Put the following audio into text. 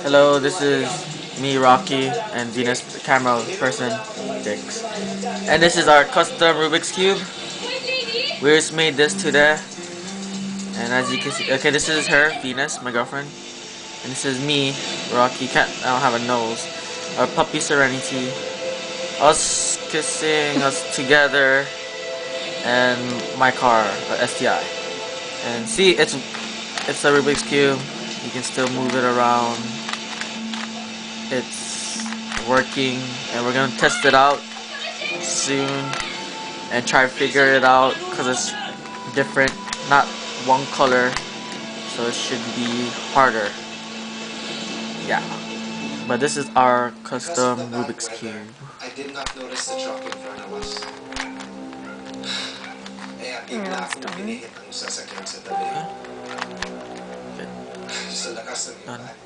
Hello, this is me, Rocky, and Venus, the camera person, thankx. And this is our custom Rubik's Cube. We just made this today. And as you can see, okay, this is her, Venus, my girlfriend. And this is me, Rocky, I don't have a nose. Our puppy Serenity. Us kissing us together. And my car, STI. And see, it's a Rubik's Cube. You can still move it around. It's working, and we're gonna test it out soon and try to figure it out because it's different, not one color, so it should be harder. Yeah, but this is our custom Rubik's Cube. I did not notice the truck in front of us. Kaya bigla akong pinihit ang sasakyan sa tabi. Okay. Sa lakas ng impact.